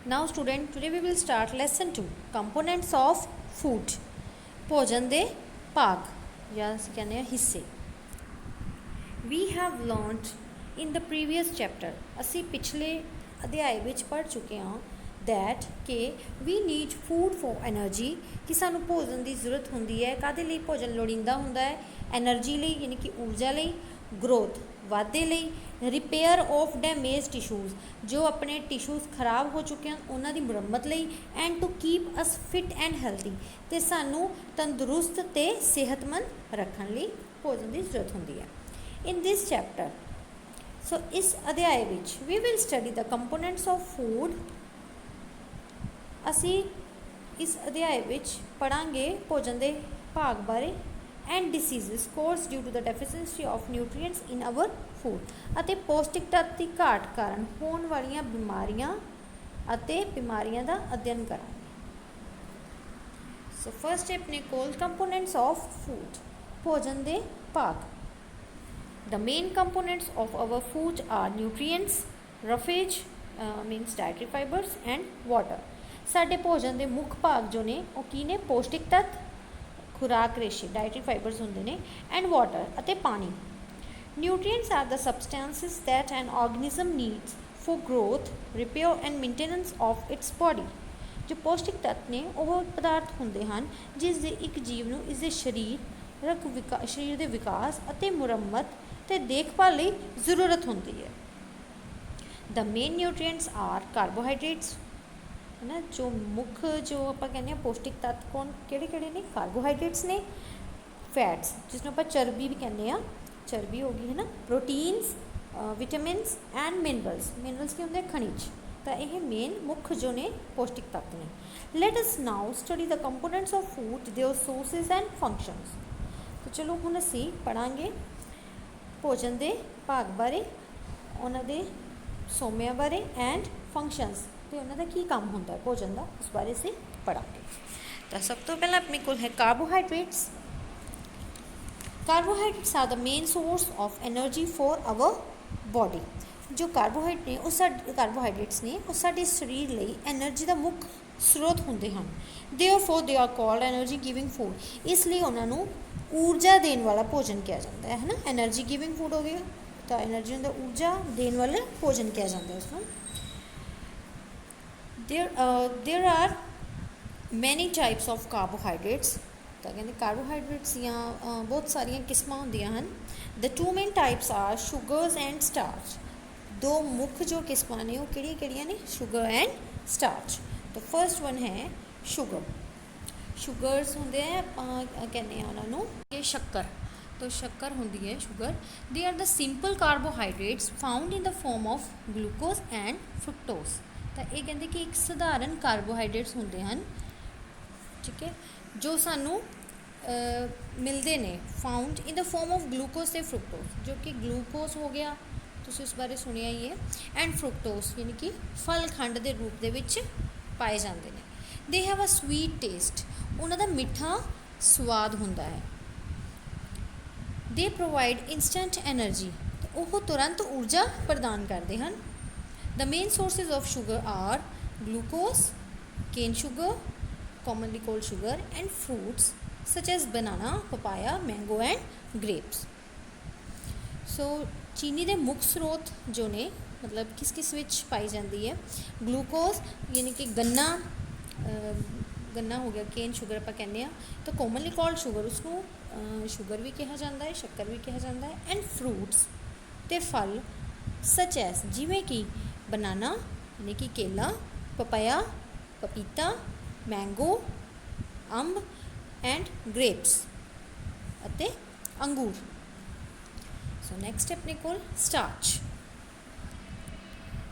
Now student, today we will start lesson 2 components of food. ਭੋਜਨ ਦੇ ਭਾਗ ਜਾਂ ਅਸੀਂ ਕਹਿੰਦੇ ਹਾਂ ਹਿੱਸੇ. We have learnt in the previous chapter, ਅਸੀਂ ਪਿਛਲੇ ਅਧਿਆਇ ਵਿੱਚ ਪੜ੍ਹ ਚੁੱਕੇ ਹਾਂ that ਕਿ we need food for energy, ਕਿ ਸਾਨੂੰ ਭੋਜਨ ਦੀ ਜ਼ਰੂਰਤ ਹੁੰਦੀ ਹੈ. ਕਾਹਦੇ ਲਈ ਭੋਜਨ ਲੋੜੀਂਦਾ ਹੁੰਦਾ ਹੈ? ਐਨਰਜੀ ਲਈ, ਯਾਨੀ ਕਿ ਊਰਜਾ ਲਈ, ਗਰੋਥ ਵਾਧੇ ਲਈ, ਰਿਪੇਅਰ ਆਫ ਡੈਮੇਜ ਟਿਸ਼ੂਜ਼, ਜੋ ਆਪਣੇ ਟਿਸ਼ੂਜ਼ ਖਰਾਬ ਹੋ ਚੁੱਕੇ ਹਨ ਉਹਨਾਂ ਦੀ ਮੁਰੰਮਤ ਲਈ, and to keep us fit and healthy, ਅਤੇ ਸਾਨੂੰ ਤੰਦਰੁਸਤ ਅਤੇ ਸਿਹਤਮੰਦ ਰੱਖਣ ਲਈ ਭੋਜਨ ਦੀ ਜ਼ਰੂਰਤ ਹੁੰਦੀ ਹੈ. ਇਨ ਦਿਸ ਚੈਪਟਰ, ਸੋ ਇਸ ਅਧਿਆਇ ਵਿੱਚ we will study the components of food. ਅਸੀਂ ਇਸ ਅਧਿਆਇ ਵਿੱਚ ਪੜ੍ਹਾਂਗੇ ਭੋਜਨ ਦੇ ਭਾਗ ਬਾਰੇ and diseases caused due to the deficiency of nutrients in our food, ਅਤੇ ਪੌਸ਼ਟਿਕ ਤੱਤ ਦੀ ਘਾਟ ਕਾਰਨ ਹੋਣ ਵਾਲੀਆਂ ਬਿਮਾਰੀਆਂ ਅਤੇ ਬਿਮਾਰੀਆਂ ਦਾ ਅਧਿਐਨ ਕਰਾਂਗੇ. ਸੋ ਫਸਟ ਆਪਣੇ ਕੋਲ ਕੰਪੋਨੈਂਟਸ ਆਫ ਫੂਡ, ਭੋਜਨ ਦੇ ਭਾਗ. The main components of our food are nutrients, roughage means dietary fibers and water. ਸਾਡੇ ਭੋਜਨ ਦੇ ਮੁੱਖ ਭਾਗ ਜੋ ਨੇ ਉਹ ਕੀ ਨੇ? ਪੌਸ਼ਟਿਕ ਤੱਤ, ਖੁਰਾਕ ਰੇਸ਼ੇ ਡਾਇਟਰੀ ਫਾਈਬਰਸ ਹੁੰਦੇ ਨੇ, ਐਂਡ ਵਾਟਰ ਅਤੇ ਪਾਣੀ. Nutrients are the substances that an organism needs for growth, repair and maintenance of its body. ਜੋ ਪੌਸ਼ਟਿਕ ਤੱਤ ਨੇ ਉਹ ਪਦਾਰਥ ਹੁੰਦੇ ਹਨ ਜਿਸ ਦੇ ਇੱਕ ਜੀਵ ਨੂੰ ਇਸਦੇ ਸਰੀਰ ਦੇ ਵਿਕਾਸ ਅਤੇ ਮੁਰੰਮਤ ਅਤੇ ਦੇਖਭਾਲ ਲਈ ਜ਼ਰੂਰਤ ਹੁੰਦੀ ਹੈ. The main nutrients are carbohydrates, ਹੈ ਨਾ, ਜੋ ਮੁੱਖ ਜੋ ਆਪਾਂ ਕਹਿੰਦੇ ਹਾਂ ਪੌਸ਼ਟਿਕ ਤੱਤ ਕਿਹੜੇ ਕਿਹੜੇ ਨੇ? ਕਾਰਬੋਹਾਈਡਰੇਟਸ ਨੇ, ਫੈਟਸ ਜਿਸ ਨੂੰ ਆਪਾਂ ਚਰਬੀ ਵੀ ਕਹਿੰਦੇ ਹਾਂ, ਚਰਬੀ ਹੋ ਗਈ ਹੈ ਨਾ, proteins, vitamins and minerals. Minerals ਕੀ ਹੁੰਦੇ? ਖਣਿਜ. ਤਾਂ ਇਹ ਮੇਨ ਮੁੱਖ ਜੋ ਨੇ ਪੌਸ਼ਟਿਕ ਤੱਤ ਨੇ. Let us now study the components of food, there sources and functions. ਤਾਂ ਚਲੋ ਹੁਣ ਅਸੀਂ ਪੜ੍ਹਾਂਗੇ ਭੋਜਨ ਦੇ ਭਾਗ ਬਾਰੇ, ਉਹਨਾਂ ਦੇ ਸੋਮਿਆਂ ਬਾਰੇ ਐਂਡ ਫੰਕਸ਼ਨਸ, ਅਤੇ ਉਹਨਾਂ ਦਾ ਕੀ ਕੰਮ ਹੁੰਦਾ ਹੈ ਭੋਜਨ ਦਾ, ਉਸ ਬਾਰੇ ਅਸੀਂ ਪੜ੍ਹਾਂਗੇ. ਤਾਂ ਸਭ ਤੋਂ ਪਹਿਲਾਂ ਆਪਣੇ ਕੋਲ ਹੈ carbohydrates. Carbohydrates are the main source of energy for hour body. ਜੋ ਕਾਰਬੋਹਾਈਡਰੇਟਸ ਨੇ ਉਹ ਸਾਡੇ ਸਰੀਰ ਲਈ ਐਨਰਜੀ ਦਾ ਮੁੱਖ ਸਰੋਤ ਹੁੰਦੇ ਹਨ. Therefore they are called energy giving food. ਇਸ ਲਈ ਉਹਨਾਂ ਨੂੰ ਊਰਜਾ ਦੇਣ ਵਾਲਾ ਭੋਜਨ ਕਿਹਾ ਜਾਂਦਾ ਹੈ ਨਾ. ਐਨਰਜੀ ਗਿਵਿੰਗ ਫੂਡ ਹੋ ਗਿਆ ਤਾਂ ਐਨਰਜੀ ਹੁੰਦਾ, ਊਰਜਾ ਦੇਣ ਵਾਲਾ ਭੋਜਨ ਕਿਹਾ ਜਾਂਦਾ ਉਸਨੂੰ. There are many types of carbohydrates. ਤਾਂ ਕਹਿੰਦੇ ਕਾਰਬੋਹਾਈਡਰੇਟਸ ਦੀਆਂ ਬਹੁਤ ਸਾਰੀਆਂ ਕਿਸਮਾਂ ਹੁੰਦੀਆਂ ਹਨ. The two main types are sugars and starch. ਦੋ ਮੁੱਖ ਜੋ ਕਿਸਮਾਂ ਨੇ ਉਹ ਕਿਹੜੀਆਂ ਨੇ? Sugar and starch. ਤਾਂ ਫਸਟ ਵਨ ਹੈ ਸ਼ੂਗਰ. ਸ਼ੂਗਰਸ ਹੁੰਦੇ ਆ, ਆਪਾਂ ਕਹਿੰਦੇ ਹਾਂ ਉਹਨਾਂ ਨੂੰ ਇਹ ਸ਼ੱਕਰ. ਤਾਂ ਸ਼ੱਕਰ ਹੁੰਦੀ ਹੈ sugar. They are the simple carbohydrates found in the form of glucose and fructose. ਤਾਂ ਇਹ ਕਹਿੰਦੇ ਕਿ ਇੱਕ ਸਧਾਰਨ ਕਾਰਬੋਹਾਈਡਰੇਟਸ ਹੁੰਦੇ ਹਨ, ਠੀਕ ਹੈ, ਜੋ ਸਾਨੂੰ ਮਿਲਦੇ ਨੇ found in the form of glucose ਅਤੇ ਫਰੁਕਟੋਜ਼, ਜੋ ਕਿ ਗਲੂਕੋਜ਼ ਹੋ ਗਿਆ, ਤੁਸੀਂ ਉਸ ਬਾਰੇ ਸੁਣਿਆ ਹੀ ਹੈ, ਐਂਡ ਫਰੁਕਟੋਜ਼ ਯਾਨੀ ਕਿ ਫਲ ਖੰਡ ਦੇ ਰੂਪ ਦੇ ਵਿੱਚ ਪਾਏ ਜਾਂਦੇ ਨੇ. They have a sweet taste, ਉਹਨਾਂ ਦਾ ਮਿੱਠਾ ਸਵਾਦ ਹੁੰਦਾ ਹੈ. ਦੇ ਪ੍ਰੋਵਾਈਡ ਇੰਸਟੈਂਟ ਐਨਰਜੀ, ਉਹ ਤੁਰੰਤ ਊਰਜਾ ਪ੍ਰਦਾਨ ਕਰਦੇ ਹਨ. The main sources of sugar are glucose, cane sugar, commonly called sugar, and fruits such as banana, papaya, mango and grapes. So ਚੀਨੀ ਦੇ ਮੁੱਖ ਸਰੋਤ ਜੋ ਨੇ, ਮਤਲਬ ਕਿਸ ਵਿੱਚ ਪਾਈ ਜਾਂਦੀ ਹੈ? ਗਲੂਕੋਜ਼ ਯਾਨੀ ਕਿ ਗੰਨਾ ਹੋ ਗਿਆ, ਕੇਨ ਸ਼ੂਗਰ ਆਪਾਂ ਕਹਿੰਦੇ ਹਾਂ, ਤਾਂ ਕੋਮਨਲੀ ਕਾਲਡ ਸ਼ੂਗਰ, ਉਸਨੂੰ ਸ਼ੂਗਰ ਵੀ ਕਿਹਾ ਜਾਂਦਾ ਹੈ, ਸ਼ੱਕਰ ਵੀ ਕਿਹਾ ਜਾਂਦਾ ਹੈ, ਐਂਡ ਫਰੂਟਸ ਅਤੇ ਫਲ ਸਚ ਐਸ, ਜਿਵੇਂ ਕਿ ਬਨਾਨਾ ਯਾਨੀ ਕਿ ਕੇਲਾ, ਪਪਾਇਆ ਪਪੀਤਾ, ਮੈਂਗੋ ਅੰਬ, ਐਂਡ ਗ੍ਰੇਪਸ ਅਤੇ ਅੰਗੂਰ. ਸੋ ਨੈਕਸਟ ਆਪਣੇ ਕੋਲ starch.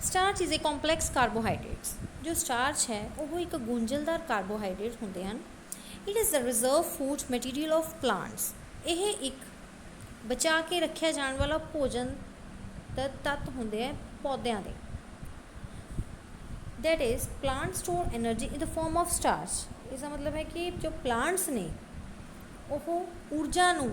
Starch is a complex carbohydrates. ਜੋ ਸਟਾਰਚ ਹੈ ਉਹ ਇੱਕ ਗੁੰਝਲਦਾਰ ਕਾਰਬੋਹਾਈਡਰੇਟ ਹੁੰਦੇ ਹਨ. It is the reserve food material of plants. ਇਹ ਇੱਕ ਬਚਾ ਕੇ ਰੱਖਿਆ ਜਾਣ ਵਾਲਾ ਭੋਜਨ ਦਾ ਤੱਤ ਹੁੰਦੇ ਹੈ ਪੌਦਿਆਂ ਦੇ. That is, plants store energy in the form of starch. इसका मतलब है कि जो plants ने ਉਹ ਊਰਜਾ ਨੂੰ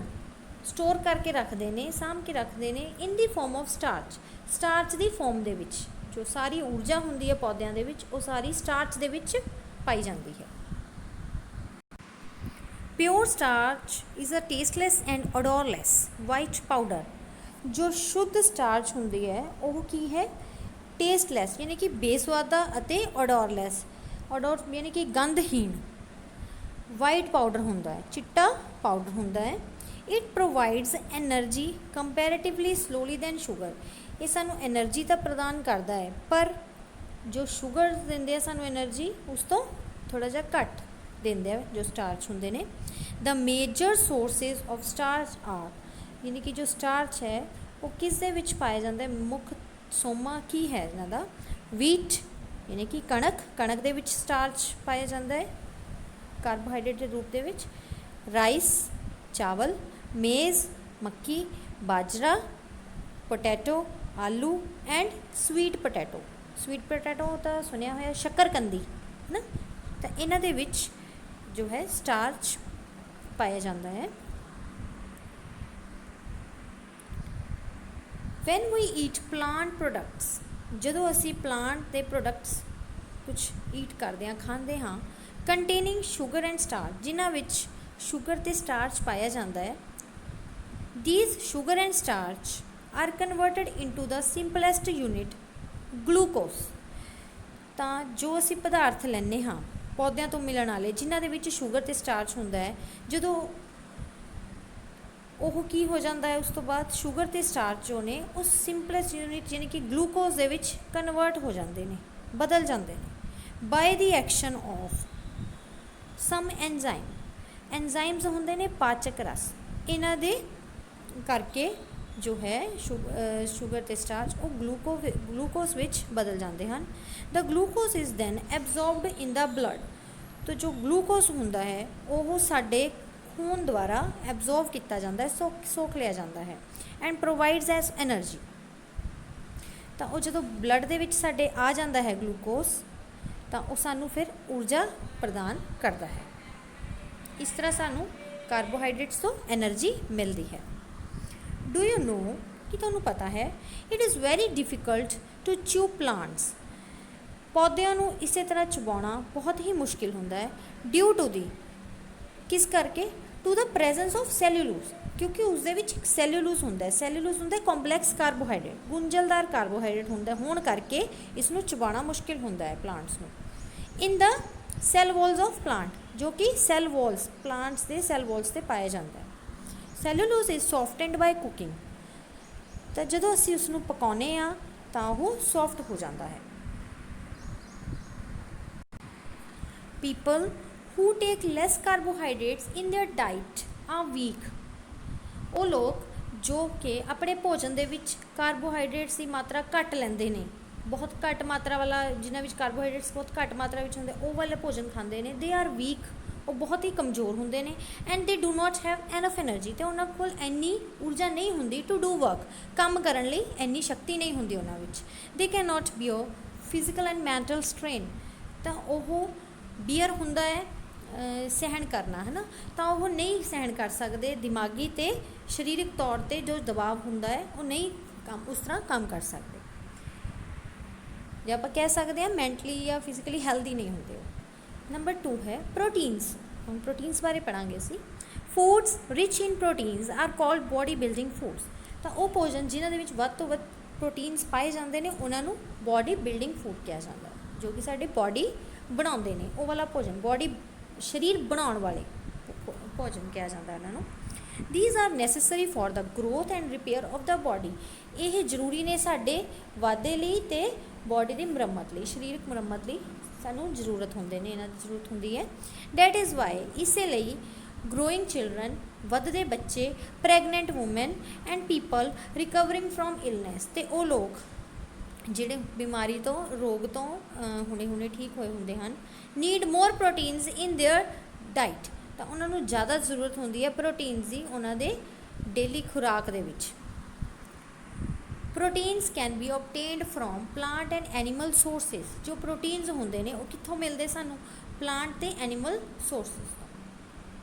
ਸਟੋਰ ਕਰਕੇ ਰੱਖਦੇ ਨੇ, ਸਾਂਭ ਕੇ ਰੱਖਦੇ ਨੇ ਇਨ ਦੀ form of starch. Starch the form ਦੇ ਵਿੱਚ, जो सारी ऊर्जा ਹੁੰਦੀ ਹੈ ਪੌਦਿਆਂ ਦੇ ਵਿੱਚ ਉਹ ਸਾਰੀ ਸਟਾਰਚ ਦੇ ਵਿੱਚ ਪਾਈ ਜਾਂਦੀ ਹੈ। Pure starch is a tasteless and odorless white powder. जो शुद्ध स्टार्च ਹੁੰਦੀ है ਉਹ ਕੀ है टेस्टलैस यानी कि बेसवादा ਅਤੇ odorless odor यानी कि गंधहीन वाइट पाउडर ਹੁੰਦਾ है चिट्टा पाउडर ਹੁੰਦਾ है। It provides energy comparatively slowly than sugar. ये सानू एनर्जी तो प्रदान करता है पर जो शुगर देंदे सानू एनर्जी उस तो थोड़ा जिहा घट देंदे जो स्टार्च होंदे ने। The major sources of starch are यानी कि जो स्टार्च है वो किस दे विच पाया जाता है मुख सोमा की है इन्हां दा वीट यानी कि कणक कणक दे विच स्टार्च पाया जाता है कार्बोहाइड्रेट के रूप दे विच। राइस चावल मेज़ मक्की बाजरा पोटैटो आलू एंड स्वीट पोटैटो तो सुनिया होया शक्करकंदी है ना। तो इन्हां दे विच जो है स्टार्च पाया जाता है। When we eat plant products जदों असी प्लांट के प्रोडक्ट्स कुछ ईट करते हैं खाते हाँ कंटेनिंग शुगर एंड स्टार्च जिन्हां विच शुगर ते स्टार्च पाया जाता है। These sugar and starch are converted into the simplest unit glucose. तो जो असी पदार्थ लैने हाँ पौद्यां तो मिलण वाले जिन्हां दे विच शुगर ते स्टार्च हुंदा है जदों ਉਹ ਕੀ ਹੋ ਜਾਂਦਾ है उस तो बाद शुगर ते स्टार्च जो ने उस सिंपलेस्ट यूनिट यानी कि ग्लूकोज दे विच कन्वर्ट हो जाते हैं बदल जाते हैं by the action of some enzymes होंदे ने पाचक रस इन्हां दे करके जो है शुगर ते स्टार्च वो ग्लूकोज विच बदल जाते हैं। The glucose is then absorbed in the blood. तो जो ग्लूकोज होंदा है वो साडे खून द्वारा एब्जॉर्ब किया जाता है सोख लिया जाता है एंड प्रोवाइड्स एज एनर्जी। तो वो जो ब्लड दे विच साडे आ जाता है ग्लूकोज तो वो सानू फिर ऊर्जा प्रदान करता है। इस तरह सानू कार्बोहाइड्रेट्स तो एनर्जी मिलती है। डू यू नो कि तुहानू पता है it is very difficult to chew plants. पौद्यां नू इस तरह चबाउणा बहुत ही मुश्किल होंदा है ड्यू टू दी किस करके टू द प्रेजेंस ऑफ सैल्यूलोज क्योंकि उसदे विच सैल्यूलोज होंदा है। सैल्यूलोज होंदा है कॉम्पलैक्स कार्बोहाइड्रेट गुंझलदार कार्बोहाइड्रेट होंदा होण करके इसनू चबाना मुश्किल होंदा है प्लांट्स नू। In the cell walls of plant जो कि सैल वॉल्स प्लांट्स के सैल वॉल्स से पाया जाता है। Cellulose is softened by cooking. तो जदों असीं उसनू पकाउने आ तां वो सॉफ्ट हो जाता है। People who take less carbohydrates in their diet are weak। वो लोग जो कि अपने भोजन दे विच कार्बोहाइड्रेट्स की मात्रा घट लेंदे ने बहुत घट मात्रा वाला जिन्हां विच कार्बोहाइड्रेट्स बहुत घट मात्रा विच हुंदे वो वाले भोजन खांदे ने दे आर वीक वो बहुत ही कमज़ोर होंदे ने and they do not have enough energy. तो उन्हां कोल इन्नी ऊर्जा नहीं हुंदी टू डू वर्क काम करन लई इन्नी शक्ति नहीं हुंदी उन्हां विच। They cannot bear physical and mental strain. तो वह बियर हुंदा है सहन करना है ना तो वह नहीं सहन कर सकते दिमागी तो शरीरक तौर पर जो दबाव होंदा है वो नहीं काम उस तरह काम कर सकते जो आप कह सकते हैं मैंटली या फिजिकली हेल्दी नहीं होंगे। नंबर 2 है प्रोटीन्स। हम प्रोटीन्स बारे पढ़ांगे सी। Foods rich in proteins are called body building foods. तो वह भोजन जिन्हां दे विच वध तो वध प्रोटीन्स पाए जाते हैं उन्होंने बॉडी बिल्डिंग फूड कहा जाता है जो कि साडी बॉडी बनाते हैं वो वाला भोजन बॉडी शरीर बनाने वाले भोजन कहा जाता है उन्होंने। These are necessary for the growth and repair of the body. ये जरूरी ने साडे वाधे लई ते बॉडी की मुरम्मत लई शरीरक मुरम्मत लई सानू जरूरत होंदे ने इन्हां दी जरूरत होंदी है। डैट इज़ वाई इसे लई ग्रोइंग चिल्ड्रन वधदे बच्चे pregnant women and people recovering from illness ते वो लोग ਜਿਹੜੇ बीमारी तो रोग तो ਹੁਣੇ ਹੁਣੇ ठीक होए ਹੁੰਦੇ ਹਨ need more proteins in their diet. तो उन्होंने ज़्यादा जरूरत होंदी है प्रोटीन्स की उन्होंने डेली खुराक दे विच। Proteins can be obtained from plant and animal sources. जो प्रोटीन्स होंदे ने वो कित्थों मिलते सानू प्लांट ते एनीमल सोर्सिस तो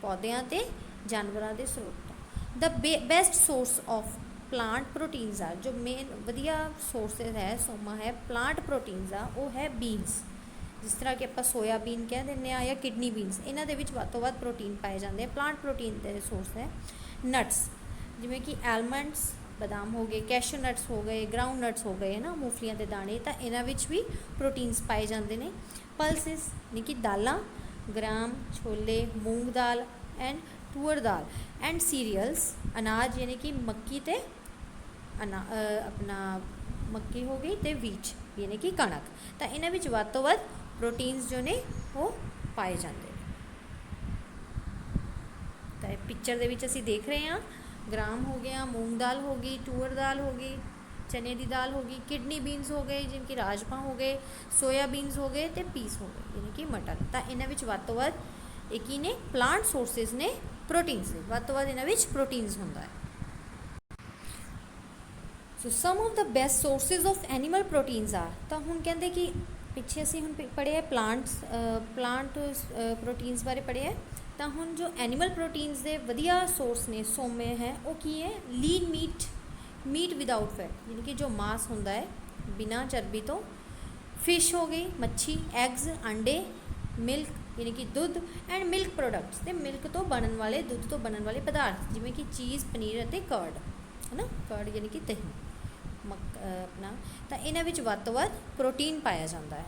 पौदियां ते जानवरां दे स्रोत तो। The best source of plant proteins ਆ, ਜੋ ਮੇਨ ਵਧੀਆ ਸੋਰਸਿਸ ਹੈ ਸੋਮਾ ਹੈ ਪਲਾਂਟ ਪ੍ਰੋਟੀਨਸ ਆ, ਉਹ ਹੈ ਬੀਨਸ। ਜਿਸ ਤਰ੍ਹਾਂ ਕਿ ਆਪਾਂ ਸੋਇਆਬੀਨ ਕਹਿ ਦਿੰਦੇ ਹਾਂ ਜਾਂ ਕਿਡਨੀ ਬੀਨਸ, ਇਹਨਾਂ ਦੇ ਵਿੱਚ ਵੱਧ ਤੋਂ ਵੱਧ ਪ੍ਰੋਟੀਨ ਪਾਏ ਜਾਂਦੇ ਆ। ਪਲਾਂਟ ਪ੍ਰੋਟੀਨ ਦੇ ਸੋਰਸ ਹੈ ਨਟਸ, ਜਿਵੇਂ ਕਿ ਐਲਮੰਡਸ ਬਦਾਮ ਹੋ ਗਏ, ਕੈਸ਼ੂ ਨਟਸ ਹੋ ਗਏ, ਗਰਾਊਂਡ ਨਟਸ ਹੋ ਗਏ ਹੈ ਨਾ, ਮੂੰਗਫਲੀਆਂ ਦੇ ਦਾਣੇ, ਤਾਂ ਇਹਨਾਂ ਵਿੱਚ ਵੀ ਪ੍ਰੋਟੀਨਸ ਪਾਏ ਜਾਂਦੇ ਨੇ। ਪਲਸਿਸ ਯਾਨੀ ਕਿ ਦਾਲਾਂ, gram, chole, moong dal and ਤੂਅਰ dal and serials, ਅਨਾਜ ਯਾਨੀ ਕਿ ਮੱਕੀ ਅਤੇ ਆਪਣਾ ਮੱਕੀ ਹੋ ਗਈ ਅਤੇ ਵੀਚ ਯਾਨੀ ਕਿ ਕਣਕ, ਤਾਂ ਇਹਨਾਂ ਵਿੱਚ ਵੱਧ ਤੋਂ ਵੱਧ ਪ੍ਰੋਟੀਨਸ ਜੋ ਨੇ ਉਹ ਪਾਏ ਜਾਂਦੇ ਨੇ। ਤਾਂ ਇਹ ਪਿਕਚਰ ਦੇ ਵਿੱਚ ਅਸੀਂ ਦੇਖ ਰਹੇ ਹਾਂ ਗ੍ਰਾਮ ਹੋ ਗਿਆ, ਮੂੰਗ ਦਾਲ ਹੋ ਗਈ, ਤੂਅਰ ਦਾਲ ਹੋ ਗਈ, ਚਨੇ ਦੀ ਦਾਲ ਹੋ ਗਈ, ਕਿਡਨੀ ਬੀਨਸ ਹੋ ਗਏ ਜਿਵੇਂ ਕਿ ਰਾਜਮਾ ਹੋ ਗਏ, ਸੋਇਆ ਬੀਨਸ ਹੋ ਗਏ ਅਤੇ ਪੀਸ ਹੋ ਗਏ ਯਾਨੀ ਕਿ ਮਟਰ। ਤਾਂ ਇਹਨਾਂ ਵਿੱਚ ਵੱਧ ਤੋਂ ਵੱਧ ਇਹ ਕੀ ਨੇ, ਪਲਾਂਟ ਸੋਰਸਿਸ ਨੇ ਪ੍ਰੋਟੀਨਸ ਦੇ, ਵੱਧ ਤੋਂ ਵੱਧ ਇਹਨਾਂ ਵਿੱਚ ਪ੍ਰੋਟੀਨਸ ਹੁੰਦਾ ਹੈ। So some of the best sources of animal proteins ਆ, ਤਾਂ ਹੁਣ ਕਹਿੰਦੇ ਕਿ ਪਿੱਛੇ ਅਸੀਂ ਹੁਣ ਪੜ੍ਹਿਆ ਪਲਾਂਟ ਪ੍ਰੋਟੀਨਸ ਬਾਰੇ ਪੜ੍ਹਿਆ, ਤਾਂ ਹੁਣ ਜੋ ਐਨੀਮਲ ਪ੍ਰੋਟੀਨਸ ਦੇ ਵਧੀਆ ਸੋਰਸ ਨੇ ਸੋਮੇ ਹੈ ਉਹ ਕੀ ਹੈ, ਲੀਨ ਮੀਟ ਵਿਦਾਊਟ ਫੈਟ, ਯਾਨੀ ਕਿ ਜੋ ਮਾਸ ਹੁੰਦਾ ਹੈ ਬਿਨਾਂ ਚਰਬੀ ਤੋਂ, ਫਿਸ਼ ਹੋ ਗਈ ਮੱਛੀ, ਐਗਜ਼ ਅੰਡੇ, ਮਿਲਕ ਯਾਨੀ ਕਿ ਦੁੱਧ ਐਂਡ ਮਿਲਕ ਪ੍ਰੋਡਕਟਸ, ਅਤੇ ਮਿਲਕ ਤੋਂ ਬਣਨ ਵਾਲੇ, ਦੁੱਧ ਤੋਂ ਬਣਨ ਵਾਲੇ ਪਦਾਰਥ ਜਿਵੇਂ ਕਿ ਚੀਜ਼, ਪਨੀਰ ਅਤੇ ਕਰਡ ਹੈ ਨਾ, ਕਰਡ ਯਾਨੀ ਕਿ ਦਹੀਂ ਆਪਣਾ, ਤਾਂ ਇਹਨਾਂ ਵਿੱਚ ਵੱਧ ਤੋਂ ਵੱਧ ਪ੍ਰੋਟੀਨ ਪਾਇਆ ਜਾਂਦਾ ਹੈ।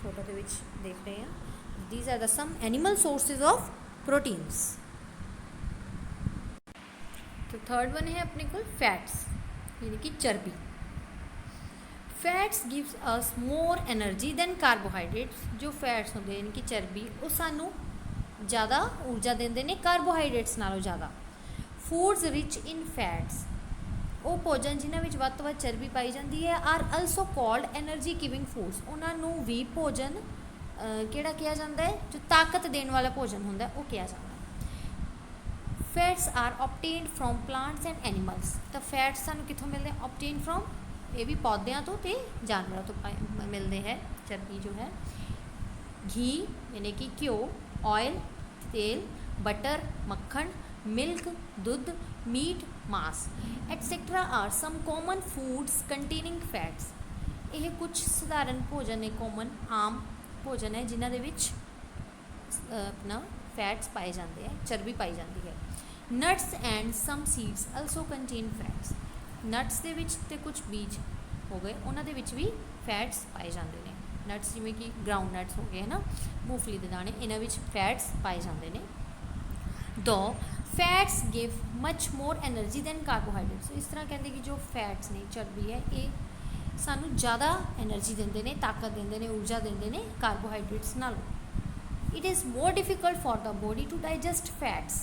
ਫੋਟੋ ਦੇ ਵਿੱਚ ਦੇਖ ਰਹੇ ਹਾਂ, these are the some animal sources of proteins। तो थर्ड वन है अपने को फैट्स यानी कि चर्बी। Fats gives us more energy than carbohydrates, जो फैट्स होंगे यानी कि चर्बी वो सानू ज़्यादा ऊर्जा देंदे ने कार्बोहाइड्रेट्स नालों ज़्यादा। फूड्स रिच इन फैट्स, वो भोजन जिन्हां विच वध तों वध चर्बी पाई जाती है, are also called energy giving foods, उन्होंने भी भोजन किहड़ा किया जाता है, जो ताकत देने वाला भोजन होंदा है वो किया जाता है। Fats are obtained from plants and animals, तो फैट्स सानू कित्थों मिलते हैं, ऑबटेन फ्रॉम, ये भी पौधों तो ते जानवरों तो मिलते हैं चर्बी जो है। घी यानी कि घ्यो, ऑयल तेल, बटर मक्खन, मिल्क दुध, मीट मांस etcetera are some common foods containing fats. यह कुछ सधारण भोजन है, कॉमन आम भोजन है जिन्हों के अपना फैट्स पाए जाते हैं, चर्बी पाई जाती है। Nuts and some seeds also contain fats, nuts के विच ते कुछ बीज हो गए उन्होंने भी फैट्स पाए जाते हैं। नट्स जिमें कि ग्राउंड नट्स हो गए है ना, मूंगफली के दाने, इन्होंने फैट्स पाए जाते हैं। दो fats give much more energy than carbohydrates, इस तरह कहते कि जो फैट्स ने चर्बी है ये सानू ज़्यादा एनर्जी देंदे ने, ताकत देंदे ने, ऊर्जा देंदे ने कार्बोहाइड्रेट्स नालों। It is more difficult for the body to digest fats,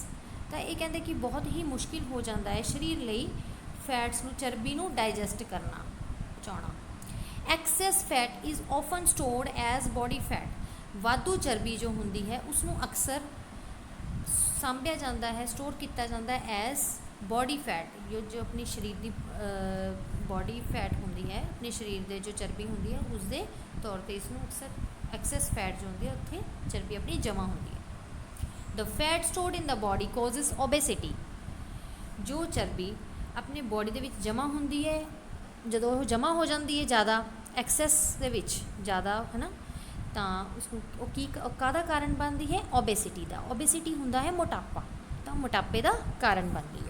तो ये कहते कि बहुत ही मुश्किल हो जाता है शरीर लई फैट्स नू, चर्बी नू डाइजैसट करना पचाना। Excess fat is often stored as body fat, वाधू चर्बी जो होंदी है उसनू अक्सर सांभिया जाता है, स्टोर किया जाता है एज बॉडी फैट, जो अपनी शरीर की बॉडी फैट होंदी है, अपने शरीर के जो चर्बी होंदी है उसके तौर पर इसनू अक्सर एक्सेस फैट जो होंदी है उत्थे चर्बी अपनी जमा होंदी है। The fat stored in the body causes obesity, जो चर्बी अपने बॉडी के विच जमा होंदी है, जदों वो जमा हो जाती है ज़्यादा एक्सेस दे विच ज़्यादा है ना, तो उसको की काहदा कारण बनती है, ओबेसिटी का। ओबेसिटी हुंदा है मोटापा, तो मोटापे का कारण बनती है।